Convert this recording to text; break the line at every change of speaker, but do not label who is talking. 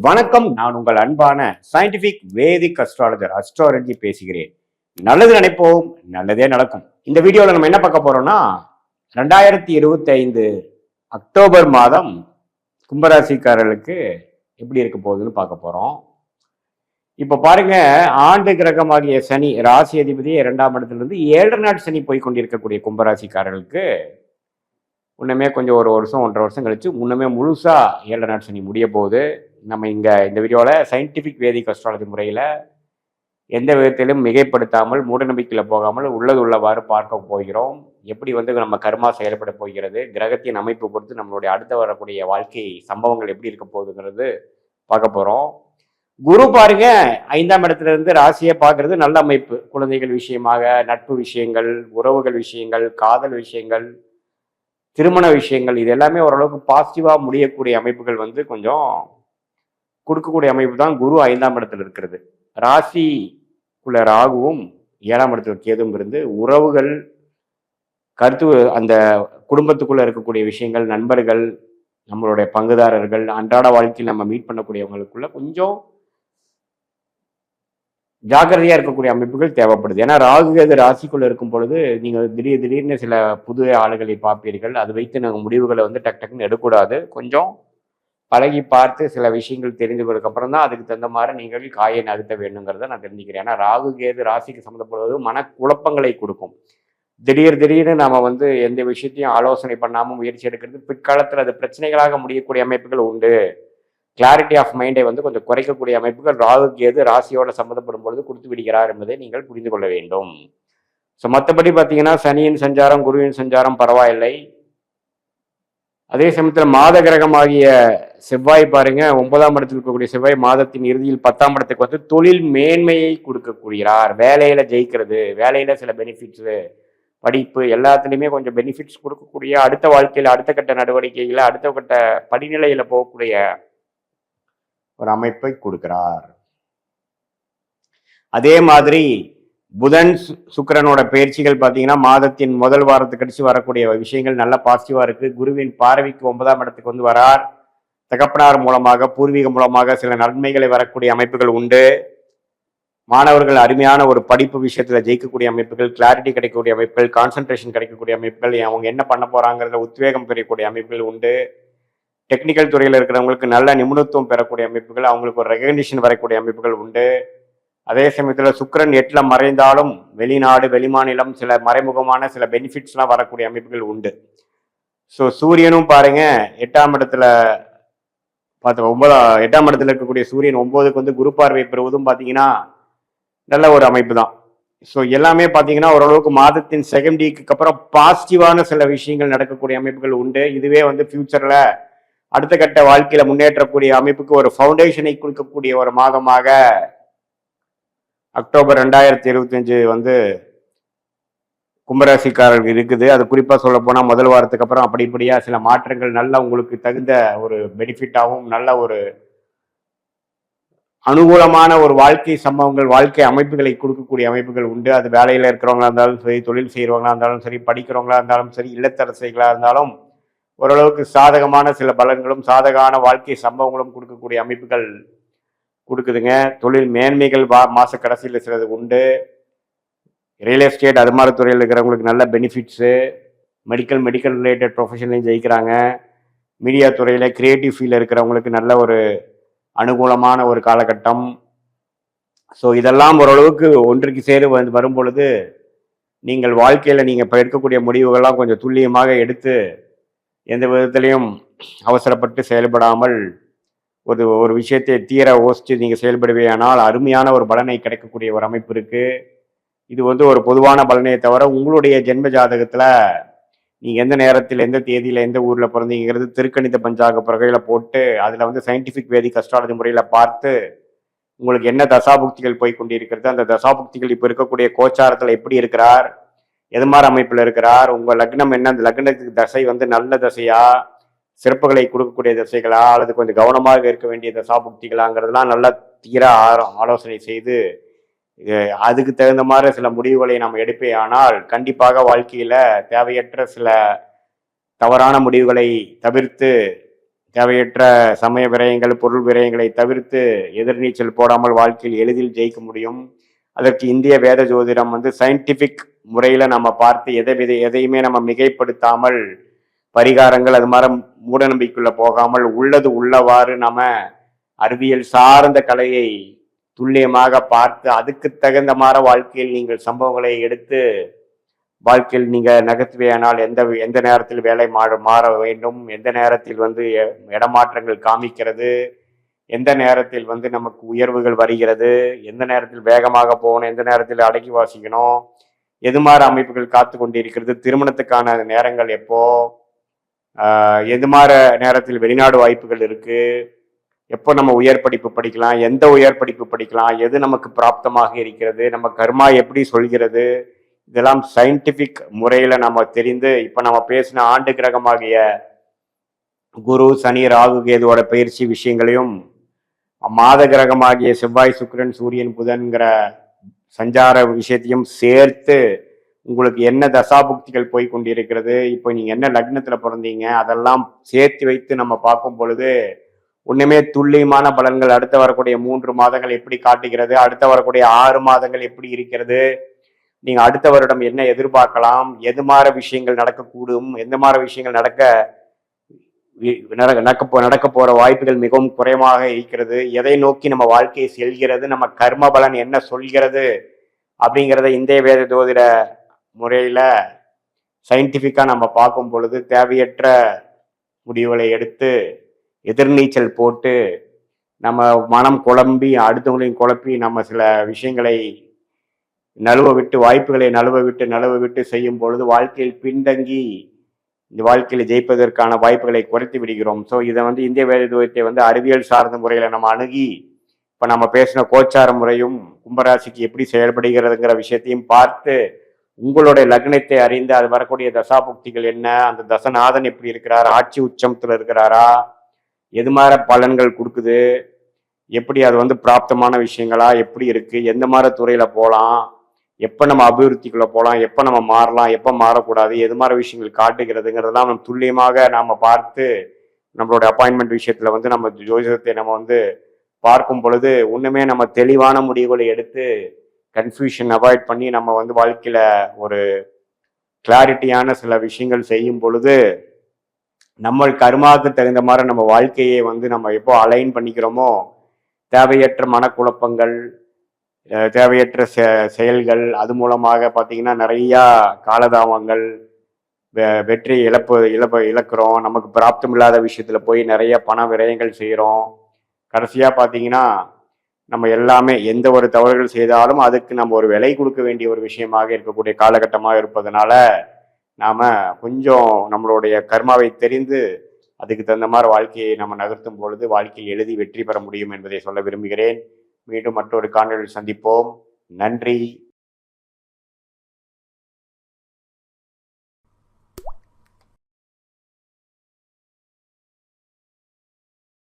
வணக்கம். நான் உங்கள் அன்பான சயின்டிபிக் வேதிக் அஸ்ட்ராலஜர் அஸ்ட்ராலஜி பேசுகிறேன். நல்லது நினைப்போம், நல்லதே நடக்கும். இந்த வீடியோவில் நம்ம என்ன பார்க்க போறோம்னா 2025 அக்டோபர் மாதம் கும்பராசிக்காரர்களுக்கு எப்படி இருக்க போகுதுன்னு பார்க்க போறோம். இப்ப பாருங்க, ஆண்டு கிரகமாகிய சனி ராசி அதிபதி 2ஆம் இடத்திலிருந்து 7 நாட் சனி போய் கொண்டிருக்கக்கூடிய கும்பராசிக்காரர்களுக்கு இன்னுமே கொஞ்சம் ஒரு வருஷம் 1.5 வருஷம் கழிச்சு இன்னுமே முழுசா 7 நாட் சனி முடிய போகுது. நம்ம இந்த வீடியோவில் சயின்டிஃபிக் வேதிக் அஸ்ட்ராலஜி முறையில் எந்த விதத்திலும் மிகைப்படுத்தாமல் மூடநம்பிக்கையில் போகாமல் உள்ளது உள்ளவாறு பார்க்க போகிறோம். எப்படி நம்ம கர்மா செயல்பட போகிறது, கிரகத்தின் அமைப்பு பொறுத்து நம்மளுடைய அடுத்து வரக்கூடிய வாழ்க்கை சம்பவங்கள் எப்படி இருக்க போகுதுங்கிறது பார்க்க போகிறோம். குரு பாருங்க 5ஆம் இடத்துல இருந்து ராசியை பார்க்கறது நல்ல அமைப்பு. குழந்தைகள் விஷயமாக, நட்பு விஷயங்கள், உறவுகள் விஷயங்கள், காதல் விஷயங்கள், திருமண விஷயங்கள், இது எல்லாமே ஓரளவுக்கு பாசிட்டிவாக முடியக்கூடிய அமைப்புகள் கொஞ்சம் கொடுக்கக்கூடிய அமைப்பு தான் குரு 5ஆம் இடத்துல இருக்கிறது. ராசிக்குள்ள ராகுவும் 7ஆம் இடத்துல கேதுவும் இருந்து உறவுகள், கருத்து, அந்த குடும்பத்துக்குள்ள இருக்கக்கூடிய விஷயங்கள், நண்பர்கள், நம்மளுடைய பங்குதாரர்கள், அன்றாட வாழ்க்கையில் நம்ம மீட் பண்ணக்கூடியவங்களுக்குள்ள கொஞ்சம் ஜாக்கிரதையா இருக்கக்கூடிய அமைப்புகள் தேவைப்படுது. ஏன்னா ராகு கேது ராசிக்குள்ள இருக்கும் பொழுது நீங்க திடீர்னு சில புது ஆளுகளை பார்ப்பீர்கள். அது வைத்து நாங்கள் முடிவுகளை டக் டக்குன்னு எடுக்கக்கூடாது. கொஞ்சம் பழகி பார்த்து சில விஷயங்கள் தெரிந்து கொண்டதுக்கு அப்புறம் தான் அதுக்கு தகுந்த மாதிரி நீங்கள் காயை நகர்த்த வேணுங்கிறத நான் தெரிஞ்சுக்கிறேன். ஏன்னா ராகு கேது ராசிக்கு சம்மந்தப்படுவது மனக்குழப்பங்களை கொடுக்கும். திடீர்னு நாம எந்த விஷயத்தையும் ஆலோசனை பண்ணாமல் முயற்சி எடுக்கிறது பிற்காலத்தில் அது பிரச்சனைகளாக முடியக்கூடிய அமைப்புகள் உண்டு. கிளாரிட்டி ஆஃப் மைண்டை கொஞ்சம் குறைக்கக்கூடிய அமைப்புகள் ராகு கேது ராசியோட சம்மந்தப்படும் பொழுது கொடுத்து விடுகிறார் என்பதை நீங்கள் புரிந்து கொள்ள வேண்டும். ஸோ மற்றபடி பார்த்தீங்கன்னா சனியின் சஞ்சாரம், குருவின் சஞ்சாரம் பரவாயில்லை. அதே சமயத்தில் மாத கிரகமாகிய செவ்வாய் பாருங்க, 9ஆம் இடத்தில் இருக்கக்கூடிய செவ்வாய் மாதத்தின் இறுதியில் 10ஆம் இடத்துக்கு தொழில் மேன்மையை கொடுக்கக்கூடியார். வேலையில ஜெயிக்கிறது, வேலையில சில பெனிஃபிட்ஸு, படிப்பு எல்லாத்துலேயுமே கொஞ்சம் பெனிஃபிட்ஸ் கொடுக்கக்கூடிய, அடுத்த வாழ்க்கையில் அடுத்த கட்ட நடவடிக்கைகளை அடுத்த கட்ட படிநிலையில போகக்கூடிய ஒரு அமைப்பை கொடுக்கிறார். அதே மாதிரி புதன் சுக்கிரனோட பயிற்சிகள் பார்த்தீங்கன்னா மாதத்தின் முதல் வாரத்துக்கு கழிச்சு வரக்கூடிய விஷயங்கள் நல்ல பாசிட்டிவா இருக்கு. குருவின் பார்வைக்கு 9ஆம் இடத்துக்கு வரார். தகப்பனார் மூலமாக, பூர்வீக மூலமாக சில நன்மைகளை வரக்கூடிய அமைப்புகள் உண்டு. மாணவர்கள் அருமையான ஒரு படிப்பு விஷயத்துல ஜெயிக்கக்கூடிய அமைப்புகள், கிளாரிட்டி கிடைக்கக்கூடிய அமைப்புகள், கான்சன்ட்ரேஷன் கிடைக்கக்கூடிய அமைப்புகள், அவங்க என்ன பண்ண போறாங்கிறதுல உத்வேகம் பெறக்கூடிய அமைப்புகள் உண்டு. டெக்னிக்கல் துறையில் இருக்கிறவங்களுக்கு நல்ல நிபுணத்துவம் பெறக்கூடிய அமைப்புகள், அவங்களுக்கு ஒரு ரெகக்னிஷன் வரக்கூடிய அமைப்புகள் உண்டு. அதே சமயத்தில் சுக்கிரன் 8ல் மறைந்தாலும் வெளிநாடு, வெளிமாநிலம், சில மறைமுகமான சில பெனிஃபிட்ஸ்லாம் வரக்கூடிய அமைப்புகள் உண்டு. ஸோ சூரியனும் பாருங்க 8ஆம் இடத்துல பார்த்து 8ஆம் இடத்துல இருக்கக்கூடிய சூரியன் 9க்கு குரு பார்வை பெறுவதும் பார்த்தீங்கன்னா நல்ல ஒரு அமைப்பு தான். ஸோ எல்லாமே பார்த்தீங்கன்னா ஓரளவுக்கு மாதத்தின் செகண்ட் வீக்கு அப்புறம் பாசிட்டிவான சில விஷயங்கள் நடக்கக்கூடிய அமைப்புகள் உண்டு. இதுவே ஃபியூச்சர்ல அடுத்த கட்ட வாழ்க்கையில முன்னேற்றக்கூடிய அமைப்புக்கு ஒரு ஃபவுண்டேஷனை கொடுக்கக்கூடிய ஒரு மாதமாக அக்டோபர் 2025 கும்பராசிக்காரர்கள் இருக்குது. அது குறிப்பாக சொல்ல போனால் முதல் வாரத்துக்கு அப்புறம் அப்படிப்படியா சில மாற்றங்கள் நல்ல உங்களுக்கு தகுந்த ஒரு பெனிஃபிட்டாகவும் நல்ல ஒரு அனுகூலமான ஒரு வாழ்க்கை சம்பவங்கள், வாழ்க்கை அமைப்புகளை கொடுக்கக்கூடிய அமைப்புகள் உண்டு. அது வேலையில் இருக்கிறவங்களா இருந்தாலும் சரி, தொழில் செய்கிறவங்களா இருந்தாலும் சரி, படிக்கிறவங்களா இருந்தாலும் சரி, இல்லத்தரசிகளாக இருந்தாலும் ஓரளவுக்கு சாதகமான சில பலன்களும் சாதகமான வாழ்க்கை சம்பவங்களும் கொடுக்கக்கூடிய அமைப்புகள் கொடுக்குதுங்க. தொழில் மேன்மைகள் மாச கடைசியில் சிலது உண்டு. ரியல் எஸ்டேட் அது மாதிரி துறையில் இருக்கிறவங்களுக்கு நல்ல பெனிஃபிட்ஸு, மெடிக்கல் ரிலேட்டட் ப்ரொஃபஷன்லையும் ஜெயிக்கிறாங்க. மீடியா துறையில் கிரியேட்டிவ் ஃபீல்டில் இருக்கிறவங்களுக்கு நல்ல ஒரு அனுகூலமான ஒரு காலகட்டம். ஸோ இதெல்லாம் ஓரளவுக்கு ஒன்றுக்கு சேரு வரும் பொழுது நீங்கள் வாழ்க்கையில் நீங்கள் இப்போ எடுக்கக்கூடிய முடிவுகள்லாம் கொஞ்சம் துல்லியமாக எடுத்து எந்த விதத்திலையும் அவசரப்பட்டு செயல்படாமல் ஒரு விஷயத்தை தீர யோசித்து நீங்கள் செயல்படுவேயானால் அருமையான ஒரு பலனை கிடைக்கக்கூடிய ஒரு அமைப்பு இருக்குது. இது ஒரு பொதுவான பலனையை தவிர உங்களுடைய ஜென்ம ஜாதகத்தில் நீங்கள் எந்த நேரத்தில், எந்த தேதியில், எந்த ஊரில் பிறந்தீங்கிறது திருக்கணித பஞ்சாங்க பிறகையில் போட்டு அதில் சயின்டிஃபிக் வேதிக் அஸ்ட்ராலஜி முறையில் பார்த்து உங்களுக்கு என்ன தசாபுக்திகள் போய் கொண்டிருக்கிறது, அந்த தசாபுக்திகள் இப்போ இருக்கக்கூடிய கோச்சாரத்தில் எப்படி இருக்கிறார், எது மாதிரி அமைப்பில் இருக்கிறார், உங்கள் லக்னம் என்ன, அந்த லக்னத்துக்கு தசை நல்ல தசையா, சிறப்புகளை கொடுக்கக்கூடிய தசைகளா, அல்லது கொஞ்சம் கவனமாக இருக்க வேண்டிய தசாபுக்திகளாங்கிறதுலாம் நல்லா தீர ஆலோசனை செய்து அதுக்கு தகுந்த மாதிரி சில முடிவுகளை நாம் எடுப்பே. ஆனால் கண்டிப்பாக வாழ்க்கையில தேவையற்ற சில தவறான முடிவுகளை தவிர்த்து தேவையற்ற சமய விரயங்கள், பொருள் விரயங்களை தவிர்த்து எதிர்நீச்சல் போடாமல் வாழ்க்கையில் எளிதில் ஜெயிக்க முடியும். அதற்கு இந்திய வேத ஜோதிடம் வந்து சயின்டிஃபிக் முறையில நம்ம பார்த்து எதையுமே நம்ம மிகைப்படுத்தாமல் பரிகாரங்கள் அது மாதிரி மூட நம்பிக்கைக்குள்ள போகாமல் உள்ளது உள்ளவாறு நம்ம அறிவியல் சார்ந்த கலையை துல்லியமாக பார்த்து அதுக்கு தகுந்த மாதிரி வாழ்க்கையில் நீங்கள் சம்பவங்களை எடுத்து வாழ்க்கையில் நீங்க நகர்த்துவையானால் எந்த நேரத்தில் வேலை மாற வேண்டும், எந்த நேரத்தில் வந்து இடமாற்றங்கள் காமிக்கிறது, எந்த நேரத்தில் வந்து நமக்கு உயர்வுகள் வருகிறது, எந்த நேரத்தில் வேகமாக போகணும், எந்த நேரத்தில் அடக்கி வாசிக்கணும், எது மாதிரி அமைப்புகள் காத்து கொண்டிருக்கிறது, திருமணத்துக்கான நேரங்கள் எப்போ, எது மாதிரி நேரத்தில் வெளிநாடு வாய்ப்புகள் இருக்கு, எப்போ நம்ம உயர் படிப்பு படிக்கலாம், எந்த உயர் படிப்பு படிக்கலாம், எது நமக்கு பிராப்தமாக இருக்கிறது, நம்ம கர்மா எப்படி சொல்கிறது, இதெல்லாம் சயின்டிபிக் முறையில நம்ம தெரிந்து இப்ப நம்ம பேசின ஆண்டு கிரகமாகிய குரு சனி ராகு கேதுவோட பயிற்சி விஷயங்களையும் மாத கிரகமாகிய செவ்வாய் சுக்கிரன் சூரியன் புதன்கிற சஞ்சார விஷயத்தையும் சேர்த்து உங்களுக்கு என்ன தசாபுக்திகள் போய் கொண்டிருக்கிறது, இப்போ நீங்க என்ன லக்னத்துல பிறந்தீங்க அதெல்லாம் சேர்த்து வைத்து நம்ம பார்க்கும் பொழுது ஒண்ணுமே துல்லியமான பலன்கள் அடுத்த வரக்கூடிய 3 மாதங்கள் எப்படி காட்டுகிறது, அடுத்த வரக்கூடிய 6 மாதங்கள் எப்படி இருக்கிறது, நீங்க அடுத்த வருடம் என்ன எதிர்பார்க்கலாம், எது மாதிரி விஷயங்கள் நடக்கக்கூடும், எந்த மாதிரி விஷயங்கள் நடக்க போற வாய்ப்புகள் மிகவும் குறைவாக இருக்கிறது, எதை நோக்கி நம்ம வாழ்க்கையை செல்கிறது, நம்ம கர்ம பலன் என்ன சொல்கிறது அப்படிங்கிறத இந்திய வேத ஜோதிட முறையில சயின்டிபிக்கா நம்ம பார்க்கும் பொழுது தேவையற்ற முடிவுகளை எடுத்து எதிர்நீச்சல் போட்டு நம்ம மனம் குழம்பி அடுத்தவங்களையும் குழப்பி நம்ம சில விஷயங்களை வாய்ப்புகளை நழுவ விட்டு செய்யும் பொழுது வாழ்க்கையில் பின்தங்கி இந்த வாழ்க்கையில ஜெயிப்பதற்கான வாய்ப்புகளை குறைத்து விடுகிறோம். ஸோ இதை வந்து இந்திய வேத ஜோதிடத்தை வந்து அறிவியல் சார்ந்த முறையில நம்ம அணுகி இப்ப நம்ம பேசின கோச்சார முறையும் கும்பராசிக்கு எப்படி செயல்படுகிறதுங்கிற விஷயத்தையும் பார்த்து உங்களுடைய லக்னத்தை அறிந்து அது வரக்கூடிய தசாபுக்திகள் என்ன, அந்த தசநாதன் எப்படி இருக்கிறார், ஆட்சி உச்சமத்துல இருக்கிறாரா, எது மாதிரி பலன்கள் கொடுக்குது, எப்படி அது வந்து பிராப்தமான விஷயங்களா எப்படி இருக்கு, எந்த மாதிரி துறையில போகலாம், எப்போ நம்ம அபிவிருத்திக்குள்ள போகலாம், எப்போ நம்ம மாறலாம், எப்போ மாறக்கூடாது, எது மாதிரி விஷயங்கள் காட்டுகிறதுங்கிறதெல்லாம் நம்ம துல்லியமாக நாம பார்த்து நம்மளோட அப்பாயின்மெண்ட் விஷயத்துல வந்து நம்ம ஜோதிடத்தை நம்ம வந்து பார்க்கும் பொழுது ஒண்ணுமே நம்ம தெளிவான முடிவுகளை எடுத்து கன்ஃபியூஷன் அவாய்ட் பண்ணி நம்ம வந்து வாழ்க்கையில ஒரு கிளாரிட்டியான சில விஷயங்கள் செய்யும் பொழுது நம்ம கர்மாவுக்கு தகுந்த மாதிரி நம்ம வாழ்க்கையை வந்து நம்ம எப்போ அலைன் பண்ணிக்கிறோமோ தேவையற்ற மனக்குழப்பங்கள், தேவையற்ற செயல்கள், அது மூலமாக பார்த்தீங்கன்னா நிறையா காலதாமங்கள், வெற்றி இழக்கிறோம், நமக்கு பிராப்தம் இல்லாத விஷயத்துல போய் நிறைய பண விரயங்கள் செய்கிறோம். கடைசியா பார்த்தீங்கன்னா நம்ம எல்லாமே எந்த ஒரு தவறுகள் செய்தாலும் அதுக்கு நம்ம ஒரு விலை கொடுக்க வேண்டிய ஒரு விஷயமாக இருக்கக்கூடிய காலகட்டமாக இருப்பதனால நாம கொஞ்சம் நம்மளுடைய கர்மாவை தெரிந்து அதுக்கு தகுந்த மாதிரி வாழ்க்கையை நம்ம நகர்த்தும் பொழுது வாழ்க்கையில் எழுதி வெற்றி பெற முடியும் என்பதை சொல்ல விரும்புகிறேன். மீண்டும் மற்றொரு காணொளியில் சந்திப்போம். நன்றி.